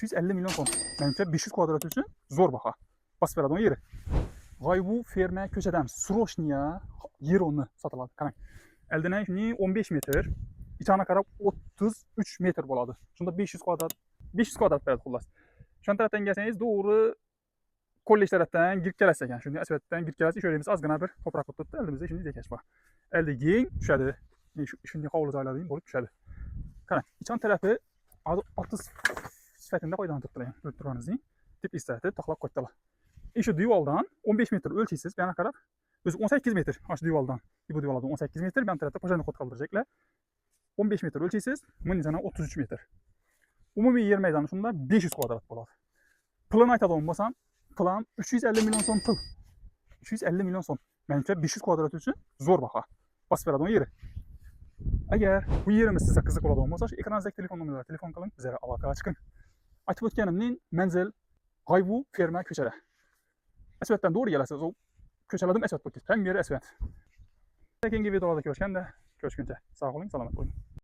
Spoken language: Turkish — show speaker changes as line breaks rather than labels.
250 milyon so'm. Menimcha 500 kvadrat uchun zo'r baho. Bosib beradi uni yeri. G'oybu ferma ko'chadamiz. Sroshniya yer o'rni sotiladi. Qarang. Eldinan shuni 15 metr, ichana qarab 33 metr bo'ladi. Shunda 500 kvadrat beradi xullas. Shon tarafdan kelsangiz, to'g'ri kollej tarafdan girib kelasiz ekan. Shunday asfaltdan girib kelasiz, sho'raymiz ozgina bir to'proq bo'lib turibdi. Eldimizda shunday dekash bor. Elda keng tushadi. Shunday hovli joylardan bo'lib tushadi. Qarang, ichon tarafi hozir 30 sifatida foydalanib turibdilar. Ko'rib turganingizdek, tip istati taxlab qo'ydilar. Shu divoldan 15 metr o'lchaysiz, bu yana qarab. O'zi 18 metr shu divoldan. Bu divoldan 18 metr, bu tarafda po'jani qot qoldirajaklar. 15 metr o'lchaysiz, bundan yana 33 metr. Umumiy yer maydoni shunda 500 kvadrat bo'ladi. Pulini aytadigan bo'lsam, plan 350 milyon so'm pul. 350 milyon so'm. Menimcha 500 kvadrat uchun zo'r baho. Bosib beradi uni yeri. Agar bu yerimiz sizga qiziq bo'ladigan bo'lsa, shu ekrandagi telefon nomerlariga telefon qiling, bizga aloqaga chiqing. Aytib o'tganimning manzil G'oybu ferma ko'chada. Asfaltdan to'g'ri kelasiz, u ko'chalardan asfalt bo'lib ketdi. Ham yeri asfalt. Keyingi videolarda ko'rishganda, ko'rishguncha sog' bo'ling, salomat bo'ling.